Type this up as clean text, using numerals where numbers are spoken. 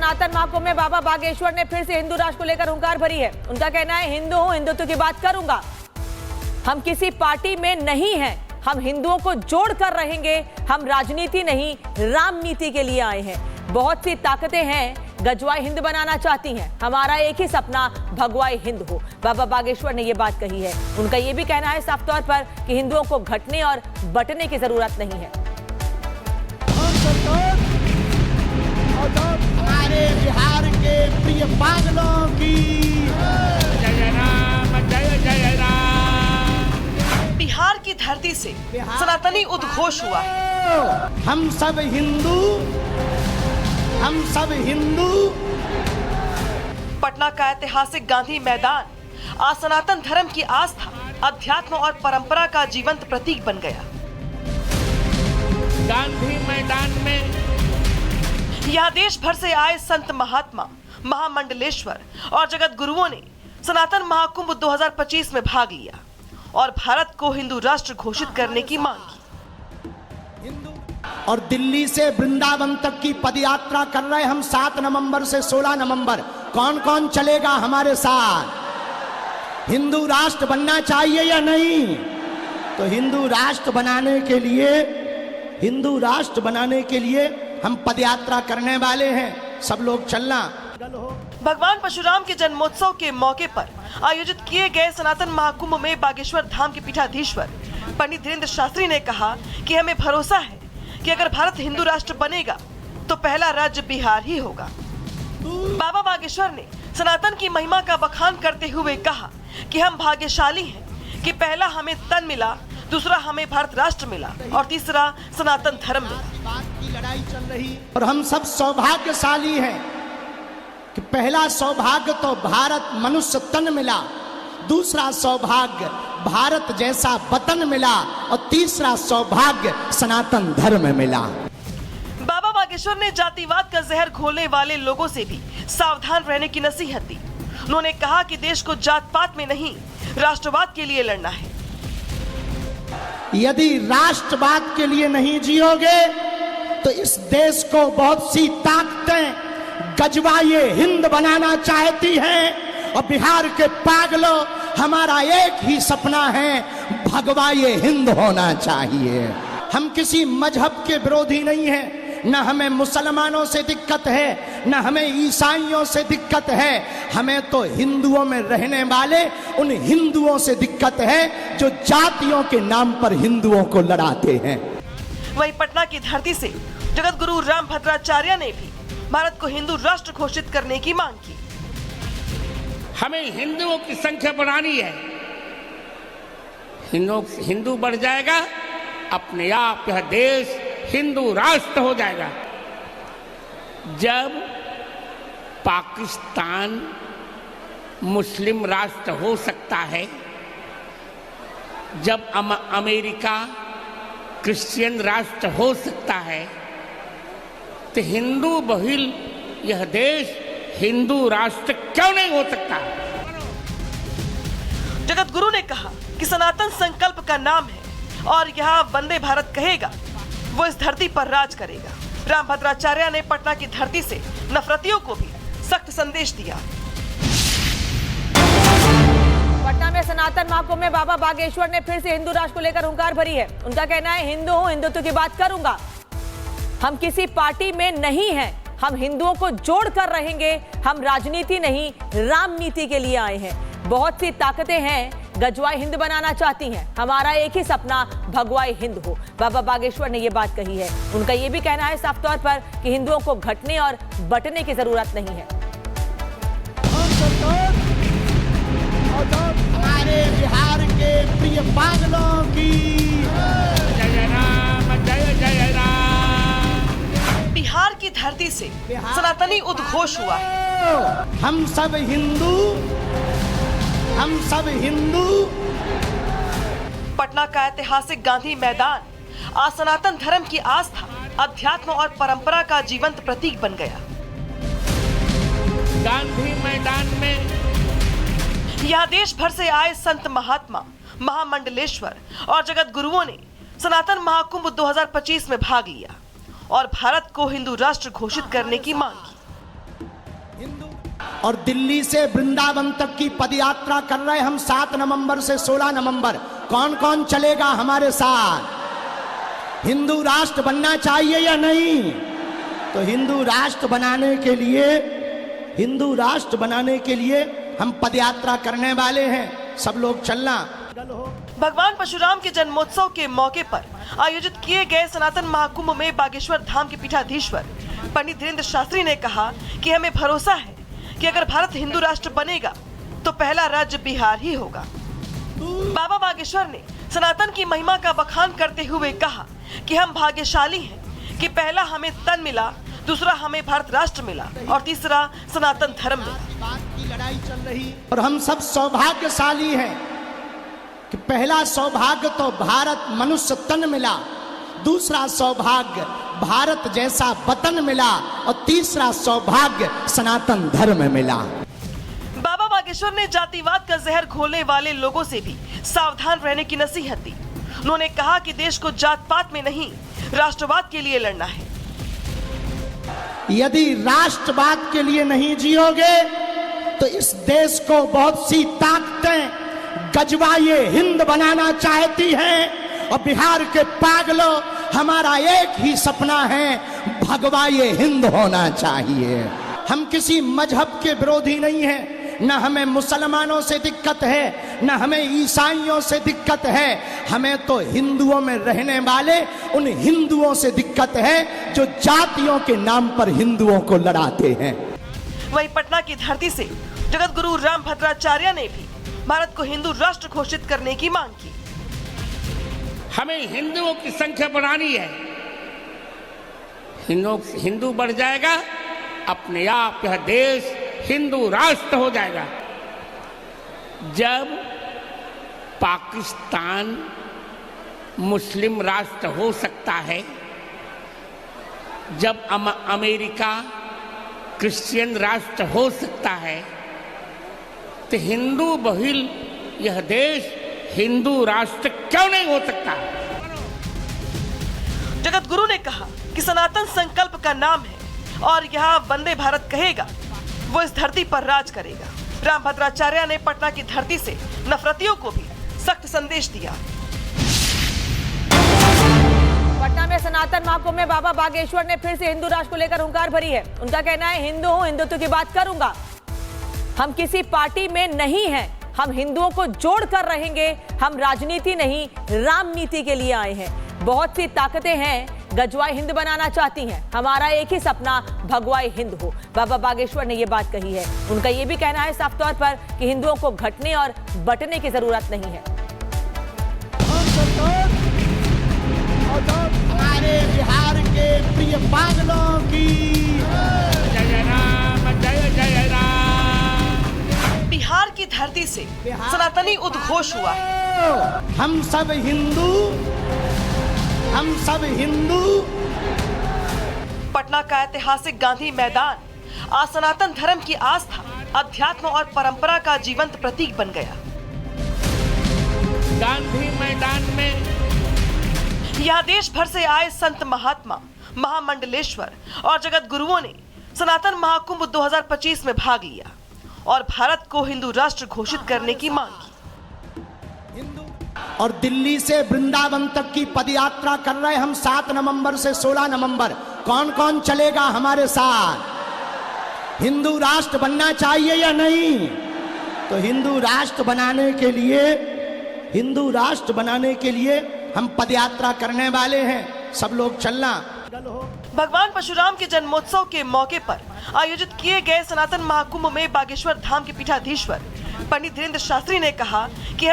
सनातन महाकुंभ में बाबा बागेश्वर ने फिर से हिंदू राष्ट्र को लेकर हुंकार भरी है। उनका कहना है, हिंदू हूं, हिंदुत्व की बात करूंगा। हम किसी पार्टी में नहीं हैं, हम हिंदुओं को जोड़कर रहेंगे। हम राजनीति नहीं, रामनीति के लिए आए हैं। बहुत सी ताकतें हैं गजवाए हिंद बनाना चाहती हैं, हमारा एक ही सपना भगवाए हिंद हो। बाबा बागेश्वर ने यह बात कही है। उनका यह भी कहना है साफ तौर पर कि हिंदुओं को घटने और बंटने की जरूरत नहीं है। हमारे बिहार के प्रिय पागलों की जय राम, जय जय राम। बिहार की धरती से सनातनी उद्घोष हुआ है। हम सब हिंदू, हम सब हिंदू। पटना का ऐतिहासिक गांधी मैदान आज सनातन धर्म की आस्था, अध्यात्म और परंपरा का जीवंत प्रतीक बन गया। गांधी मैदान में यहाँ देश भर से आए संत महात्मा, महामंडलेश्वर और जगत गुरुओं ने सनातन महाकुंभ 2025 में भाग लिया और भारत को हिंदू राष्ट्र घोषित करने की मांग की। और दिल्ली से वृंदावन तक की पदयात्रा कर रहे हम 7 नवंबर से 16 नवंबर। कौन कौन चलेगा हमारे साथ? हिंदू राष्ट्र बनना चाहिए या नहीं? तो हिंदू राष्ट्र बनाने के लिए हम पदयात्रा करने वाले हैं। सब लोग चलना। भगवान परशुराम के जन्मोत्सव के मौके पर आयोजित किए गए सनातन महाकुंभ में बागेश्वर धाम के पीठाधीश्वर पंडित धीरेन्द्र शास्त्री ने कहा कि हमें भरोसा है कि अगर भारत हिंदू राष्ट्र बनेगा तो पहला राज्य बिहार ही होगा। बाबा बागेश्वर ने सनातन की महिमा का बखान करते हुए कहा कि हम भाग्यशाली हैं कि पहला हमें तन मिला, दूसरा हमें भारत राष्ट्र मिला और तीसरा सनातन धर्म मिला। की लड़ाई चल रही और हम सब सौभाग्यशाली हैं कि पहला सौभाग्य तो भारत मनुष्य तन मिला, दूसरा सौभाग्य भारत जैसा वतन मिला और तीसरा सौभाग्य सनातन धर्म मिला। बाबा बागेश्वर ने जातिवाद का जहर घोलने वाले लोगों से भी सावधान रहने की नसीहत दी। उन्होंने कहा कि देश को जात पात में नहीं, राष्ट्रवाद के लिए लड़ना है। यदि राष्ट्रवाद के लिए नहीं जियोगे तो इस देश को बहुत सी ताकतें गजवाए हिंद बनाना चाहती हैं और बिहार के पागलों, हमारा एक ही सपना है, भगवाए हिंद होना चाहिए। हम किसी मजहब के विरोधी नहीं हैं, न हमें मुसलमानों से दिक्कत है, न हमें ईसाइयों से दिक्कत है। हमें तो हिंदुओं में रहने वाले उन हिंदुओं से दिक्कत है जो जातियों के नाम पर हिंदुओं को लड़ाते हैं। वहीं पटना की धरती से जगत गुरु रामभद्राचार्य ने भी भारत को हिंदू राष्ट्र घोषित करने की मांग की। हमें हिंदुओं की संख्या बढ़ानी है। हिंदू बढ़ जाएगा, अपने आप यह देश हिंदू राष्ट्र हो जाएगा। जब पाकिस्तान मुस्लिम राष्ट्र हो सकता है, जब अमेरिका क्रिश्चियन राष्ट्र हो सकता है, तो हिंदू बहुल यह देश हिंदू राष्ट्र क्यों नहीं हो सकता? जगत गुरु ने कहा कि सनातन संकल्प का नाम है और यहाँ वंदे भारत कहेगा, वो इस धरती पर राज करेगा। रामभद्राचार्य ने पटना की धरती से नफरतियों को भी सख्त संदेश दिया। पटना में सनातन महाकुंभ में बाबा बागेश्वर ने फिर से हिंदू राष्ट्र को लेकर हुंकार भरी है। उनका कहना है, हिंदू हूं, हिंदुत्व की बात करूंगा। हम किसी पार्टी में नहीं हैं, हम हिंदुओं को जोड़कर रहेंगे। हम राजनीति नहीं, रामनीति के लिए आए हैं। बहुत सी ताकतें हैं गजवाए हिंद बनाना चाहती हैं, हमारा एक ही सपना भगवाए हिंद हो। बाबा बागेश्वर ने यह बात कही है। उनका यह भी कहना है साफ तौर पर कि हिंदुओं को घटने और बंटने की जरूरत नहीं है। हमारे बिहार के प्रिय पागलों की जय राम, जय जय राम। बिहार की धरती से सनातनी उद्घोष हुआ है। हम सब हिंदू, हम सब हिंदू। पटना का ऐतिहासिक गांधी मैदान आज सनातन धर्म की आस्था, अध्यात्म और परंपरा का जीवंत प्रतीक बन गया। गांधी मैदान में यहाँ देश भर से आए संत महात्मा, महामंडलेश्वर और जगत गुरुओं ने सनातन महाकुंभ 2025 में भाग लिया और भारत को हिंदू राष्ट्र घोषित करने की मांग की। और दिल्ली से वृंदावन तक की पदयात्रा कर रहे हम 7 नवंबर से 16 नवंबर। कौन कौन चलेगा हमारे साथ? हिंदू राष्ट्र बनना चाहिए या नहीं? तो हिंदू राष्ट्र बनाने के लिए हम पदयात्रा करने वाले हैं। सब लोग चलना। भगवान परशुराम के जन्मोत्सव के मौके पर आयोजित किए गए सनातन महाकुंभ में बागेश्वर धाम के पीठाधीश्वर पंडित धीरेन्द्र शास्त्री ने कहा कि हमें भरोसा है कि अगर भारत हिंदू राष्ट्र बनेगा तो पहला राज्य बिहार ही होगा। बाबा बागेश्वर ने सनातन की महिमा का बखान करते हुए कहा कि हम भाग्यशाली हैं कि पहला हमें तन मिला, दूसरा हमें भारत राष्ट्र मिला और तीसरा सनातन धर्म मिला। लड़ाई चल रही और हम सब सौभाग्यशाली हैं कि पहला सौभाग्य तो भारत मनुष्य तन मिला, दूसरा सौभाग्य भारत जैसा वतन मिला और तीसरा सौभाग्य सनातन धर्म मिला। बाबा बागेश्वर ने जातिवाद का जहर घोलने वाले लोगों से भी सावधान रहने की नसीहत दी। उन्होंने कहा कि देश को जात पात में नहीं, राष्ट्रवाद के लिए लड़ना है। यदि राष्ट्रवाद के लिए नहीं जियोगे तो इस देश को बहुत सी ताकतें गजवाए हिंद बनाना चाहती हैं और बिहार के पागलों, हमारा एक ही सपना है, भगवाए हिंद होना चाहिए। हम किसी मजहब के विरोधी नहीं हैं, न हमें मुसलमानों से दिक्कत है, न हमें ईसाइयों से दिक्कत है। हमें तो हिंदुओं में रहने वाले उन हिंदुओं से दिक्कत है जो जातियों के नाम पर हिंदुओं को लड़ाते हैं। वहीं पटना की धरती से जगत गुरु रामभद्राचार्य ने भी भारत को हिंदू राष्ट्र घोषित करने की मांग की। हमें हिंदुओं की संख्या बढ़ानी है। हिंदू बढ़ जाएगा, अपने आप यह देश हिंदू राष्ट्र हो जाएगा। जब पाकिस्तान मुस्लिम राष्ट्र हो सकता है, जब अमेरिका क्रिश्चियन राष्ट्र हो सकता है, तो हिंदू बहुल यह देश हिंदू राष्ट्र क्यों नहीं हो सकता? जगत गुरु ने कहा कि सनातन संकल्प का नाम है और यहाँ वंदे भारत कहेगा, वो इस धरती पर राज करेगा। रामभद्राचार्य ने पटना की धरती से नफरतियों को भी सख्त संदेश दिया। पटना में सनातन महाकुंभ में बाबा बागेश्वर ने फिर से हिंदू राष्ट्र को लेकर हुंकार भरी है। उनका कहना है, हिंदू हूं, हिंदुत्व की बात करूंगा। हम किसी पार्टी में नहीं हैं, हम हिंदुओं को जोड़ कर रहेंगे। हम राजनीति नहीं, रामनीति के लिए आए हैं। बहुत सी ताकतें हैं गजवाए हिंद बनाना चाहती हैं, हमारा एक ही सपना भगवाए हिंद हो। बाबा बागेश्वर ने यह बात कही है। उनका यह भी कहना है साफ तौर पर कि हिंदुओं को घटने और बंटने की जरूरत नहीं है। हमारे बिहार के प्रिय पागलों की जय राम, जय जय राम। बिहार की धरती से सनातनी उद्घोष हुआ है। हम सब हिंदू। पटना का ऐतिहासिक गांधी मैदान आज सनातन धर्म की आस्था, अध्यात्म और परंपरा का जीवंत प्रतीक बन गया। गांधी मैदान में यहाँ देश भर से आए संत महात्मा, महामंडलेश्वर और जगत गुरुओं ने सनातन महाकुंभ 2025 में भाग लिया और भारत को हिंदू राष्ट्र घोषित करने की मांग की। और दिल्ली से वृंदावन तक की पदयात्रा कर रहे हम 7 नवंबर से 16 नवंबर। कौन कौन चलेगा हमारे साथ? हिंदू राष्ट्र बनना चाहिए या नहीं? तो हिंदू राष्ट्र बनाने के लिए हम पदयात्रा करने वाले हैं। सब लोग चलना। भगवान परशुराम के जन्मोत्सव के मौके पर आयोजित किए गए सनातन महाकुंभ में बागेश्वर धाम के पीठाधीश्वर पंडित धीरेन्द्र शास्त्री ने कहा कि